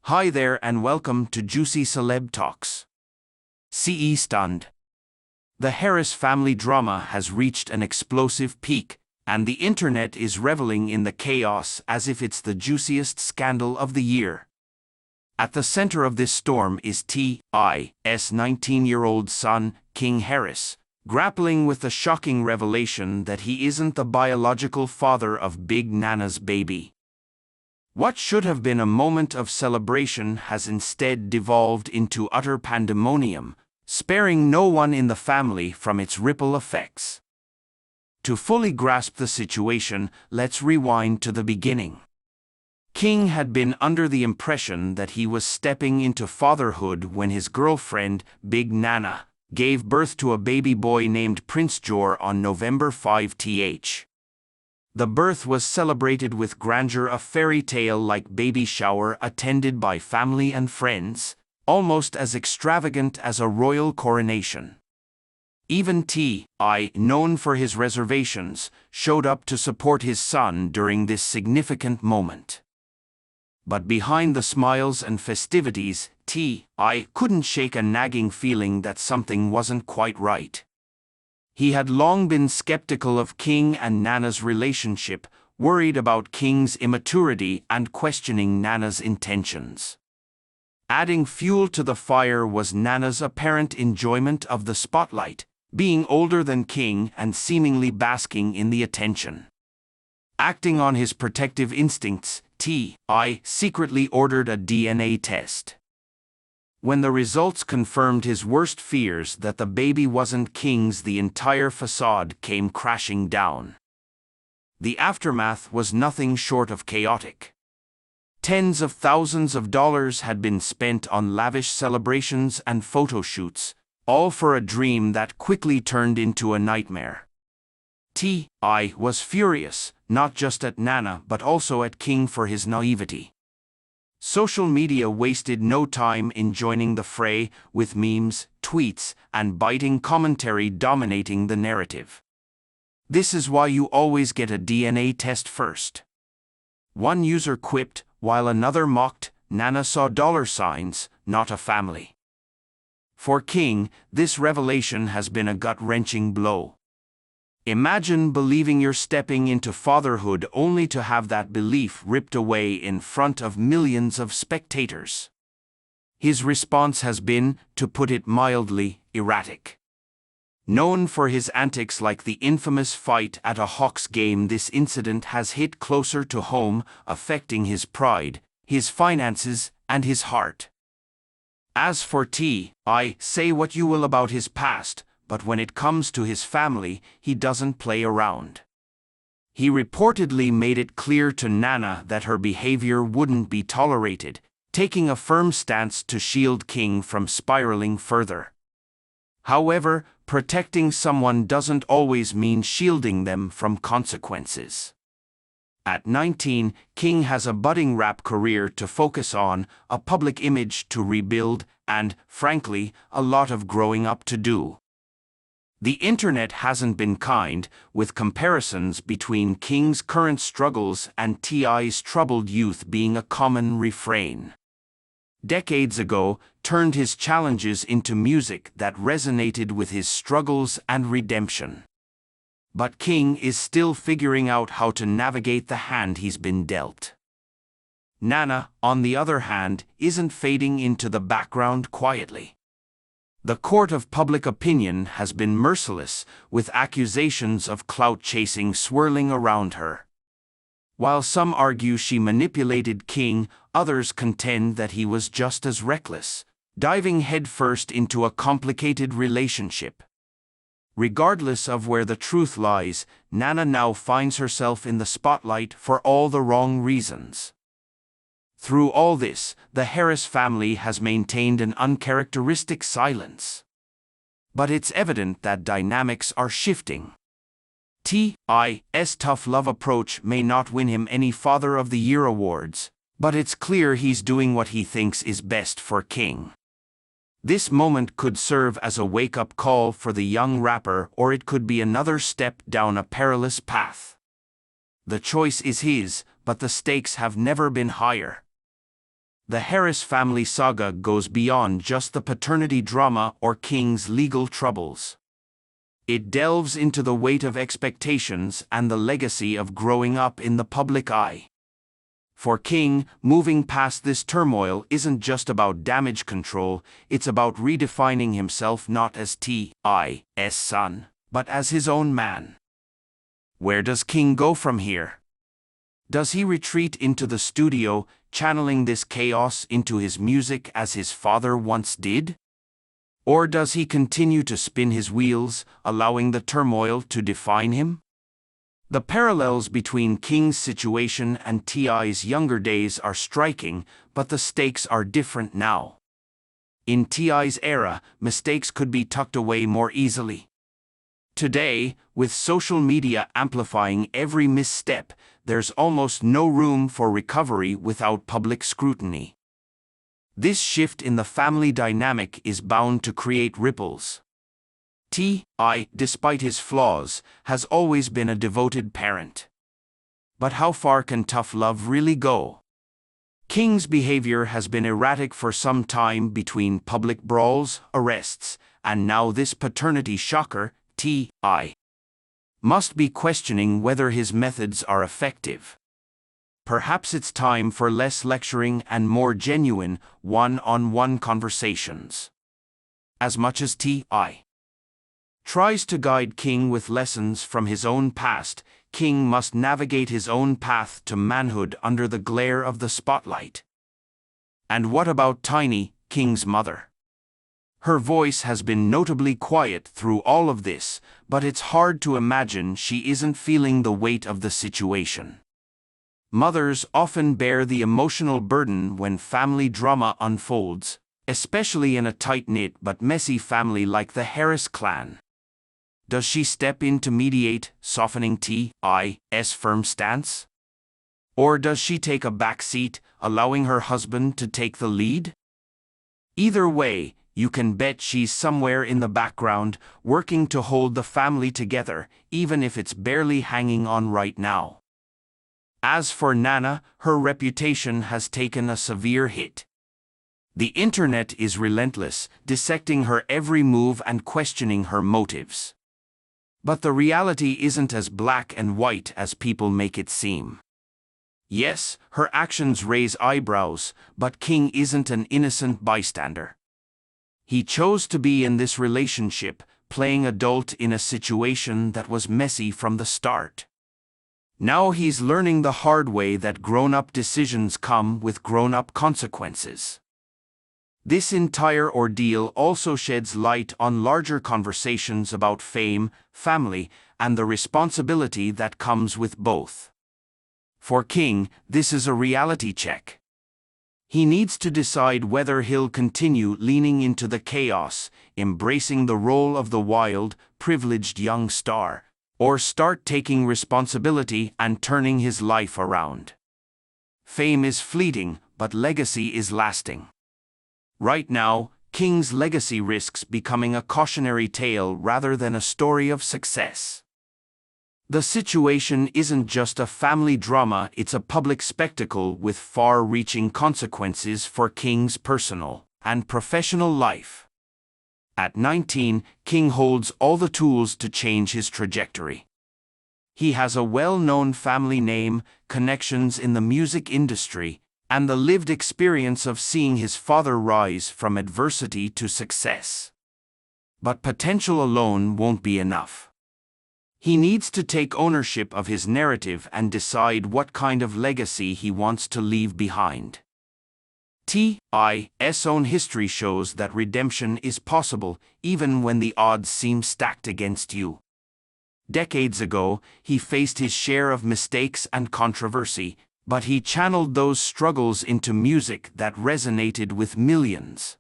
Hi there and welcome to Juicy Celeb Talks. CE stunned. The Harris family drama has reached an explosive peak, and the internet is reveling in the chaos as if it's the juiciest scandal of the year. At the center of this storm is T.I.'s 19-year-old son, King Harris, grappling with the shocking revelation that he isn't the biological father of Big Nana's baby. What should have been a moment of celebration has instead devolved into utter pandemonium, sparing no one in the family from its ripple effects. To fully grasp the situation, let's rewind to the beginning. King had been under the impression that he was stepping into fatherhood when his girlfriend, Big Nana, gave birth to a baby boy named Prince Jor on November 5th. The birth was celebrated with grandeur, a fairy tale-like baby shower attended by family and friends, almost as extravagant as a royal coronation. Even T.I., known for his reservations, showed up to support his son during this significant moment. But behind the smiles and festivities, T.I. couldn't shake a nagging feeling that something wasn't quite right. He had long been skeptical of King and Nana's relationship, worried about King's immaturity and questioning Nana's intentions. Adding fuel to the fire was Nana's apparent enjoyment of the spotlight, being older than King and seemingly basking in the attention. Acting on his protective instincts, T.I. secretly ordered a DNA test. When the results confirmed his worst fears that the baby wasn't King's, the entire facade came crashing down. The aftermath was nothing short of chaotic. Tens of thousands of dollars had been spent on lavish celebrations and photo shoots, all for a dream that quickly turned into a nightmare. T.I. was furious, not just at Nana but also at King for his naivety. Social media wasted no time in joining the fray, with memes, tweets, and biting commentary dominating the narrative. "This is why you always get a DNA test first," one user quipped, while another mocked, "Nana saw dollar signs, not a family." For King, this revelation has been a gut-wrenching blow. Imagine believing you're stepping into fatherhood only to have that belief ripped away in front of millions of spectators. His response has been, to put it mildly, erratic. Known for his antics like the infamous fight at a Hawks game, this incident has hit closer to home, affecting his pride, his finances, and his heart. As for T.I., say what you will about his past, but when it comes to his family, he doesn't play around. He reportedly made it clear to Nana that her behavior wouldn't be tolerated, taking a firm stance to shield King from spiraling further. However, protecting someone doesn't always mean shielding them from consequences. At 19, King has a budding rap career to focus on, a public image to rebuild, and, frankly, a lot of growing up to do. The internet hasn't been kind, with comparisons between King's current struggles and T.I.'s troubled youth being a common refrain. Decades ago, turned his challenges into music that resonated with his struggles and redemption. But King is still figuring out how to navigate the hand he's been dealt. Nana, on the other hand, isn't fading into the background quietly. The court of public opinion has been merciless, with accusations of clout-chasing swirling around her. While some argue she manipulated King, others contend that he was just as reckless, diving headfirst into a complicated relationship. Regardless of where the truth lies, Nana now finds herself in the spotlight for all the wrong reasons. Through all this, the Harris family has maintained an uncharacteristic silence. But it's evident that dynamics are shifting. T.I.'s tough love approach may not win him any Father of the Year awards, but it's clear he's doing what he thinks is best for King. This moment could serve as a wake-up call for the young rapper, or it could be another step down a perilous path. The choice is his, but the stakes have never been higher. The Harris family saga goes beyond just the paternity drama or King's legal troubles. It delves into the weight of expectations and the legacy of growing up in the public eye. For King, moving past this turmoil isn't just about damage control, it's about redefining himself not as T.I.'s son, but as his own man. Where does King go from here? Does he retreat into the studio, channeling this chaos into his music as his father once did? Or does he continue to spin his wheels, allowing the turmoil to define him? The parallels between King's situation and T.I.'s younger days are striking, but the stakes are different now. In T.I.'s era, mistakes could be tucked away more easily. Today, with social media amplifying every misstep, there's almost no room for recovery without public scrutiny. This shift in the family dynamic is bound to create ripples. T.I., despite his flaws, has always been a devoted parent. But how far can tough love really go? King's behavior has been erratic for some time between public brawls, arrests, and now this paternity shocker. T.I. must be questioning whether his methods are effective. Perhaps it's time for less lecturing and more genuine, one-on-one conversations. As much as T.I. tries to guide King with lessons from his own past, King must navigate his own path to manhood under the glare of the spotlight. And what about Tiny, King's mother? Her voice has been notably quiet through all of this, but it's hard to imagine she isn't feeling the weight of the situation. Mothers often bear the emotional burden when family drama unfolds, especially in a tight-knit but messy family like the Harris clan. Does she step in to mediate, softening T.I.'s firm stance? Or does she take a backseat, allowing her husband to take the lead? Either way, you can bet she's somewhere in the background, working to hold the family together, even if it's barely hanging on right now. As for Nana, her reputation has taken a severe hit. The internet is relentless, dissecting her every move and questioning her motives. But the reality isn't as black and white as people make it seem. Yes, her actions raise eyebrows, but King isn't an innocent bystander. He chose to be in this relationship, playing adult in a situation that was messy from the start. Now he's learning the hard way that grown-up decisions come with grown-up consequences. This entire ordeal also sheds light on larger conversations about fame, family, and the responsibility that comes with both. For King, this is a reality check. He needs to decide whether he'll continue leaning into the chaos, embracing the role of the wild, privileged young star, or start taking responsibility and turning his life around. Fame is fleeting, but legacy is lasting. Right now, King's legacy risks becoming a cautionary tale rather than a story of success. The situation isn't just a family drama, it's a public spectacle with far-reaching consequences for King's personal and professional life. At 19, King holds all the tools to change his trajectory. He has a well-known family name, connections in the music industry, and the lived experience of seeing his father rise from adversity to success. But potential alone won't be enough. He needs to take ownership of his narrative and decide what kind of legacy he wants to leave behind. T.I.'s own history shows that redemption is possible even when the odds seem stacked against you. Decades ago, he faced his share of mistakes and controversy, but he channeled those struggles into music that resonated with millions.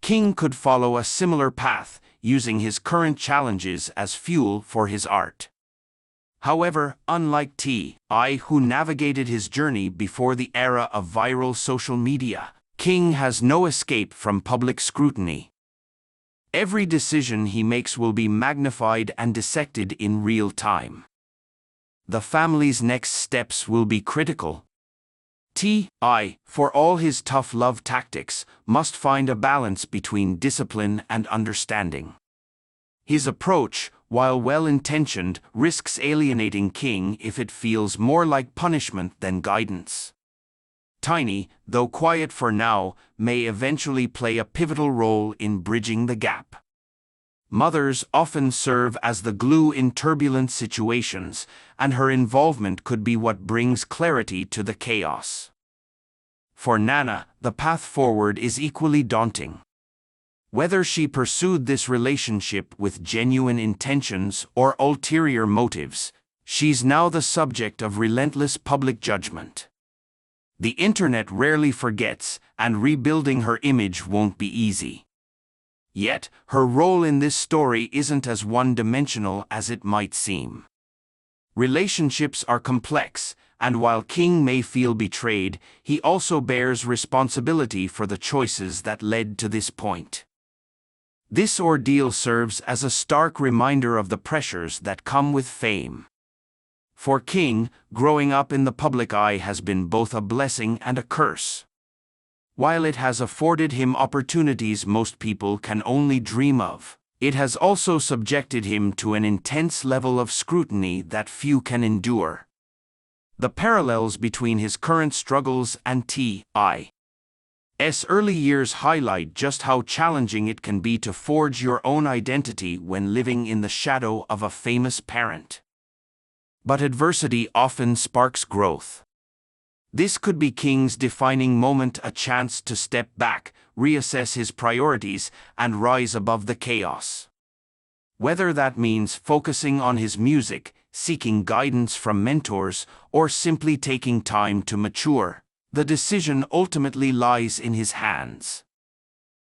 King could follow a similar path, using his current challenges as fuel for his art. However, unlike T.I., who navigated his journey before the era of viral social media, King has no escape from public scrutiny. Every decision he makes will be magnified and dissected in real time. The family's next steps will be critical. For all his tough love tactics, must find a balance between discipline and understanding. His approach, while well-intentioned, risks alienating King if it feels more like punishment than guidance. Tiny, though quiet for now, may eventually play a pivotal role in bridging the gap. Mothers often serve as the glue in turbulent situations, and her involvement could be what brings clarity to the chaos. For Nana, the path forward is equally daunting. Whether she pursued this relationship with genuine intentions or ulterior motives, she's now the subject of relentless public judgment. The internet rarely forgets, and rebuilding her image won't be easy. Yet, her role in this story isn't as one-dimensional as it might seem. Relationships are complex, and while King may feel betrayed, he also bears responsibility for the choices that led to this point. This ordeal serves as a stark reminder of the pressures that come with fame. For King, growing up in the public eye has been both a blessing and a curse. While it has afforded him opportunities most people can only dream of, it has also subjected him to an intense level of scrutiny that few can endure. The parallels between his current struggles and T.I.'s early years highlight just how challenging it can be to forge your own identity when living in the shadow of a famous parent. But adversity often sparks growth. This could be King's defining moment, a chance to step back, reassess his priorities, and rise above the chaos. Whether that means focusing on his music, seeking guidance from mentors, or simply taking time to mature, the decision ultimately lies in his hands.